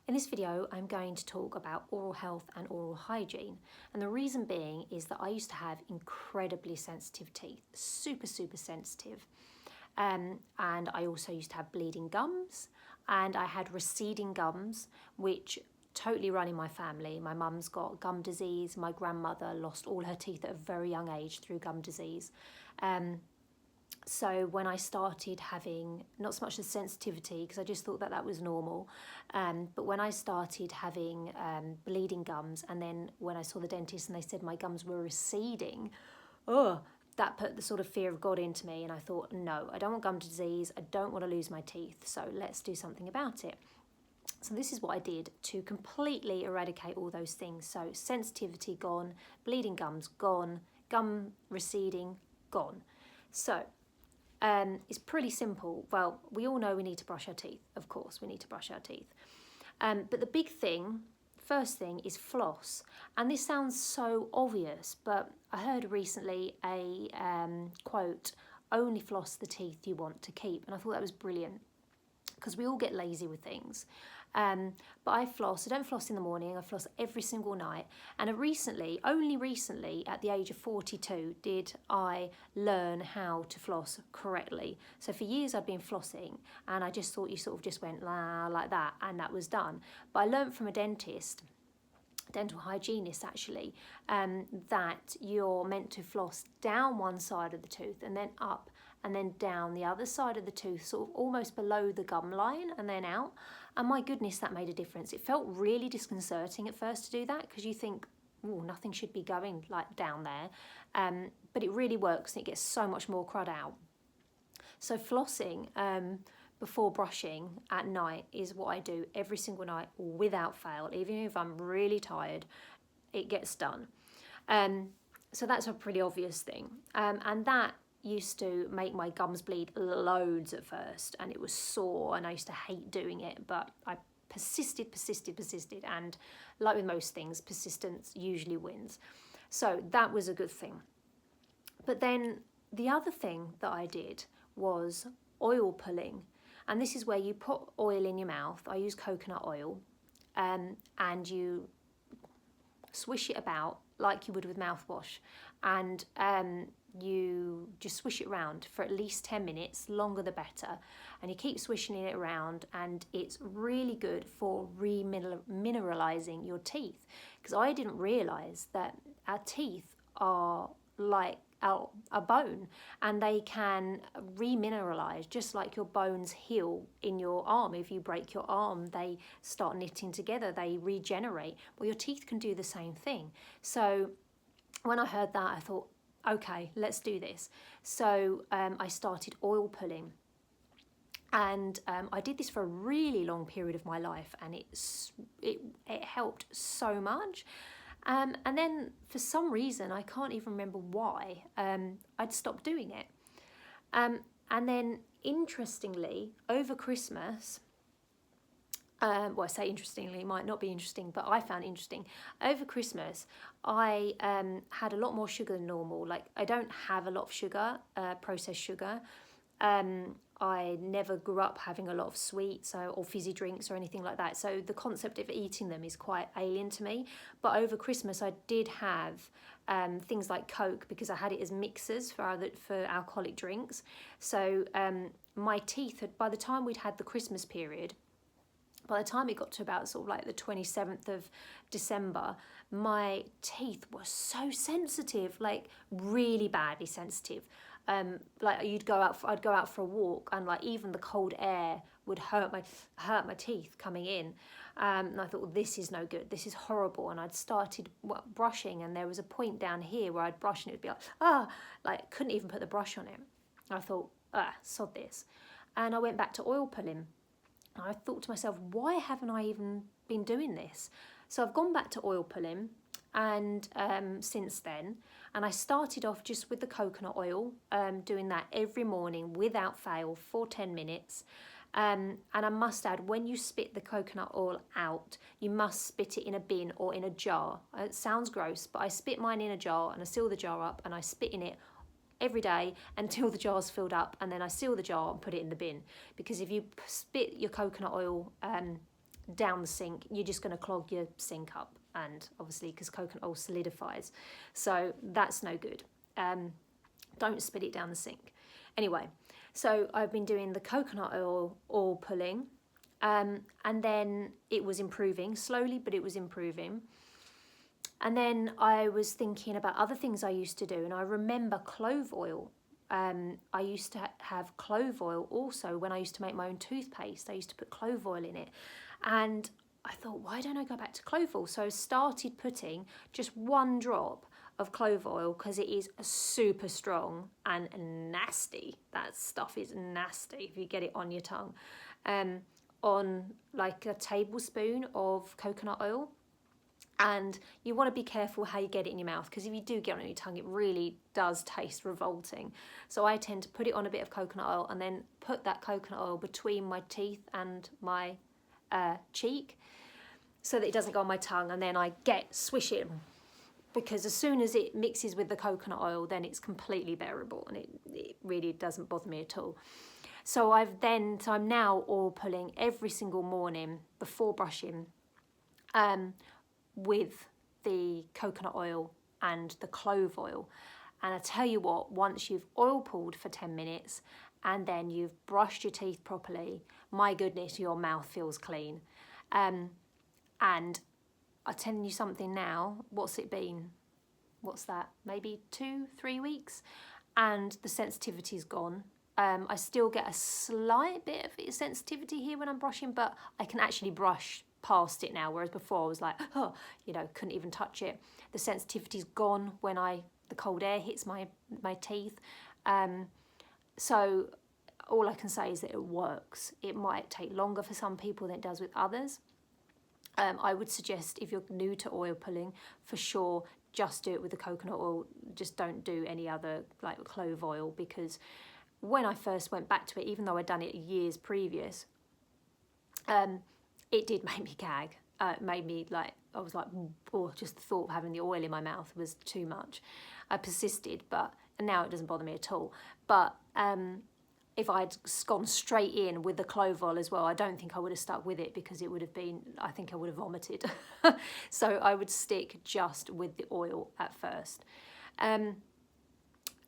In this video, I'm going to talk about oral health and oral hygiene. And the reason being is that I used to have incredibly sensitive teeth, super sensitive. And I also used to have bleeding gums, and I had receding gums, which totally run in my family. My mum's got gum disease. My grandmother lost all her teeth at a very young age through gum disease. So when I started having, not so much the sensitivity, because I just thought that was normal, but when I started having bleeding gums, and then when I saw the dentist and they said my gums were receding, that put the sort of fear of God into me, and I thought, no, I don't want gum disease, I don't want to lose my teeth, so let's do something about it. So this is what I did to completely eradicate all those things. So sensitivity gone, bleeding gums gone, gum receding gone. So it's pretty simple. Well, we all know we need to brush our teeth. Of course, we need to brush our teeth. But the big thing, first thing, is floss. And this sounds so obvious, but I heard recently a quote, only floss the teeth you want to keep. And I thought that was brilliant, because we all get lazy with things. But I don't floss in the morning, I floss every single night. And only recently, at the age of 42, did I learn how to floss correctly. So for years I'd been flossing, and I just thought you sort of just went like that, and that was done. But I learned from a dental hygienist actually, that you're meant to floss down one side of the tooth and then up and then down the other side of the tooth, sort of almost below the gum line and then out. And my goodness, that made a difference. It felt really disconcerting at first to do that, because you think, oh, nothing should be going like down there. But it really works, and it gets so much more crud out. So flossing before brushing at night is what I do every single night without fail. Even if I'm really tired, it gets done. So that's a pretty obvious thing. And that used to make my gums bleed loads at first, and it was sore, and I used to hate doing it, but I persisted, and like with most things, persistence usually wins. So that was a good thing. But then the other thing that I did was oil pulling, and this is where you put oil in your mouth. I use coconut oil, and you swish it about like you would with mouthwash, and you just swish it around for at least 10 minutes, longer the better, and you keep swishing it around, and it's really good for remineralizing your teeth, because I didn't realize that our teeth are like a bone, and they can remineralize just like your bones heal in your arm. If you break your arm, they start knitting together, they regenerate. Well, your teeth can do the same thing. So when I heard that, I thought, okay, let's do this. So I started oil pulling, and I did this for a really long period of my life, and it helped so much. And then for some reason, I can't even remember why, I'd stopped doing it. And then interestingly, over Christmas, well, I say interestingly, it might not be interesting, but I found interesting. Over Christmas, I had a lot more sugar than normal. Like, I don't have a lot of sugar, processed sugar. I never grew up having a lot of sweets or fizzy drinks or anything like that. So the concept of eating them is quite alien to me. But over Christmas, I did have things like Coke, because I had it as mixers for alcoholic drinks. So my teeth by the time we'd had the Christmas period, by the time it got to about sort of like the 27th of December, my teeth were so sensitive, like really badly sensitive. Like I'd go out for a walk, and like even the cold air would hurt my teeth coming in. And I thought, well, this is no good, this is horrible. And I'd started brushing, and there was a point down here where I'd brush and it'd be like couldn't even put the brush on it. I thought, sod this. And I went back to oil pulling. I thought to myself, why haven't I even been doing this? So I've gone back to oil pulling, and since then, and I started off just with the coconut oil, doing that every morning without fail for 10 minutes. And I must add, when you spit the coconut oil out, you must spit it in a bin or in a jar. It sounds gross, but I spit mine in a jar, and I seal the jar up, and I spit in it every day until the jar's filled up, and then I seal the jar and put it in the bin. Because if you spit your coconut oil down the sink, you're just going to clog your sink up, and obviously because coconut oil solidifies, so that's no good. Don't spit it down the sink. Anyway, so I've been doing the coconut oil pulling, and then it was improving slowly, but it was improving. And then I was thinking about other things I used to do, and I remember clove oil. I used to have clove oil also when I used to make my own toothpaste. I used to put clove oil in it, and I thought, why don't I go back to clove oil? So I started putting just 1 drop of clove oil, because it is super strong and nasty. That stuff is nasty if you get it on your tongue. On like a tablespoon of coconut oil. And you want to be careful how you get it in your mouth, because if you do get it on your tongue, it really does taste revolting. So I tend to put it on a bit of coconut oil and then put that coconut oil between my teeth and my cheek, so that it doesn't go on my tongue, and then I swish it, because as soon as it mixes with the coconut oil, then it's completely bearable, and it really doesn't bother me at all. So I'm now oil pulling every single morning before brushing, with the coconut oil and the clove oil. And I tell you what, once you've oil pulled for 10 minutes and then you've brushed your teeth properly, my goodness, your mouth feels clean. And I'm telling you something now, what's it been? What's that? Maybe 2-3 weeks? And the sensitivity's gone. I still get a slight bit of sensitivity here when I'm brushing, but I can actually brush past it now, whereas before I was like, oh, couldn't even touch it. The sensitivity's gone when the cold air hits my teeth. So all I can say is that it works. It might take longer for some people than it does with others. I would suggest, if you're new to oil pulling, for sure, just do it with the coconut oil. Just don't do any other, like clove oil, because when I first went back to it, even though I'd done it years previous, it did make me gag. It made me I was like, oh, just the thought of having the oil in my mouth was too much. I persisted, and now it doesn't bother me at all. But if I'd gone straight in with the clove oil as well, I don't think I would have stuck with it, because it would have been, I think I would have vomited. So I would stick just with the oil at first.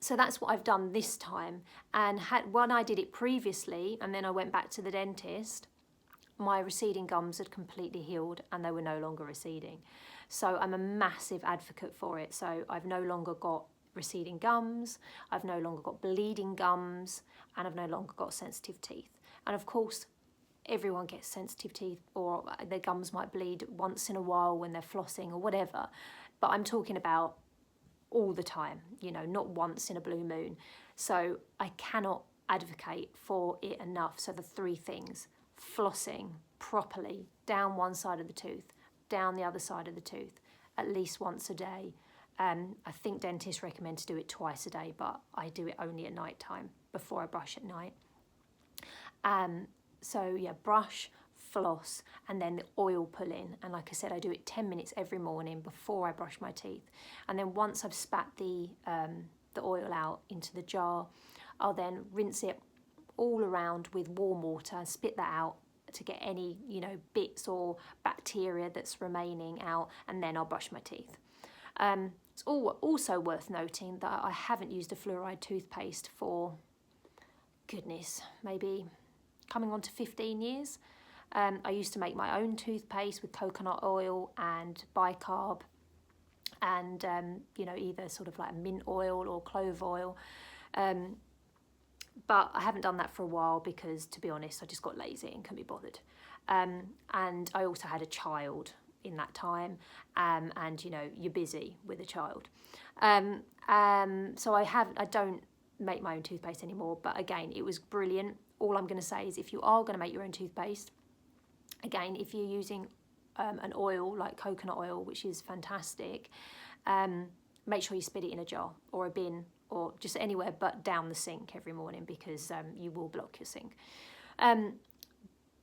So that's what I've done this time. And when I did it previously, and then I went back to the dentist, my receding gums had completely healed and they were no longer receding. So I'm a massive advocate for it. So I've no longer got receding gums, I've no longer got bleeding gums, and I've no longer got sensitive teeth. And of course, everyone gets sensitive teeth, or their gums might bleed once in a while when they're flossing or whatever. But I'm talking about all the time, not once in a blue moon. So I cannot advocate for it enough. So the 3 things: flossing properly down one side of the tooth, down the other side of the tooth, at least once a day. I think dentists recommend to do it twice a day, but I do it only at night time before I brush at night. So yeah, brush, floss, and then the oil pulling. And like I said, I do it 10 minutes every morning before I brush my teeth. And then once I've spat the oil out into the jar, I'll then rinse it all around with warm water and spit that out to get any bits or bacteria that's remaining out, and then I'll brush my teeth. It's also worth noting that I haven't used a fluoride toothpaste for, goodness, maybe coming on to 15 years. I used to make my own toothpaste with coconut oil and bicarb and either sort of like mint oil or clove oil. But I haven't done that for a while because, to be honest, I just got lazy and couldn't be bothered. And I also had a child in that time, and you're busy with a child. So I don't make my own toothpaste anymore, but again, it was brilliant. All I'm going to say is, if you are going to make your own toothpaste, again, if you're using an oil like coconut oil, which is fantastic, make sure you spit it in a jar or a bin or just anywhere but down the sink every morning, because you will block your sink.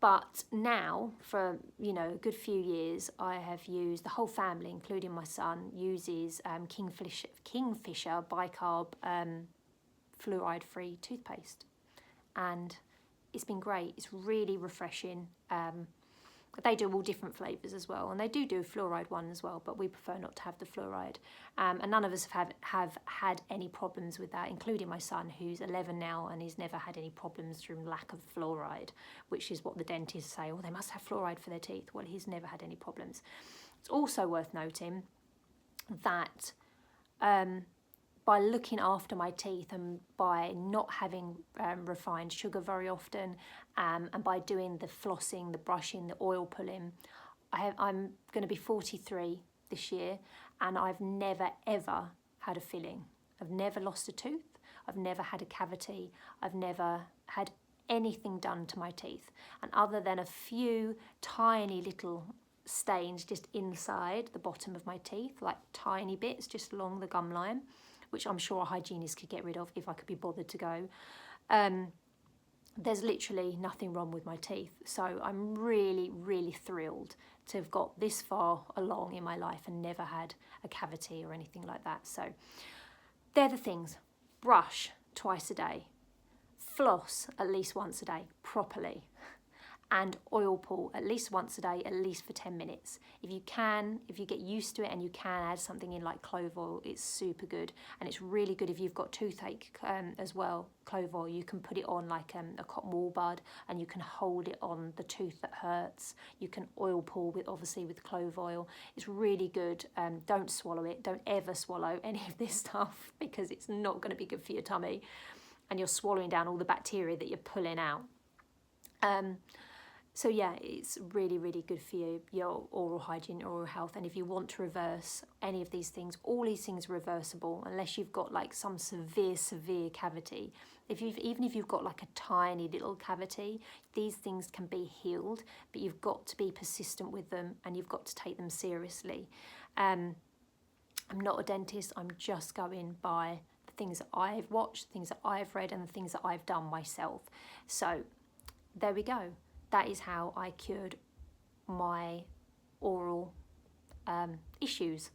But now, for a good few years, I have used, the whole family, including my son, uses Kingfisher bicarb fluoride-free toothpaste, and it's been great. It's really refreshing. They do all different flavours as well, and they do a fluoride one as well, but we prefer not to have the fluoride. And none of us have had any problems with that, including my son, who's 11 now, and he's never had any problems from lack of fluoride, which is what the dentists say, oh, they must have fluoride for their teeth. Well, he's never had any problems. It's also worth noting that by looking after my teeth and by not having refined sugar very often, and by doing the flossing, the brushing, the oil pulling, I'm going to be 43 this year, and I've never ever had a filling. I've never lost a tooth. I've never had a cavity. I've never had anything done to my teeth. And other than a few tiny little stains just inside the bottom of my teeth, like tiny bits just along the gum line, which I'm sure a hygienist could get rid of if I could be bothered to go. There's literally nothing wrong with my teeth. So I'm really, really thrilled to have got this far along in my life and never had a cavity or anything like that. So they're the things. Brush twice a day. Floss at least once a day, properly. And oil pull at least once a day, at least for 10 minutes. If you get used to it and you can add something in like clove oil, it's super good. And it's really good if you've got toothache as well, clove oil. You can put it on like a cotton wool bud, and you can hold it on the tooth that hurts. You can oil pull obviously with clove oil. It's really good. Don't swallow it. Don't ever swallow any of this stuff, because it's not going to be good for your tummy. And you're swallowing down all the bacteria that you're pulling out. So yeah, it's really, really good for your oral hygiene, oral health. And if you want to reverse any of these things, all these things are reversible, unless you've got like some severe cavity. Even if you've got like a tiny little cavity, these things can be healed, but you've got to be persistent with them, and you've got to take them seriously. I'm not a dentist. I'm just going by the things that I've watched, things that I've read, and the things that I've done myself. So there we go. That is how I cured my oral issues.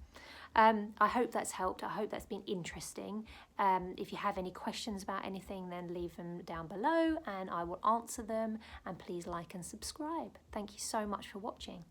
I hope that's helped. I hope that's been interesting. If you have any questions about anything, then leave them down below and I will answer them. And please like and subscribe. Thank you so much for watching.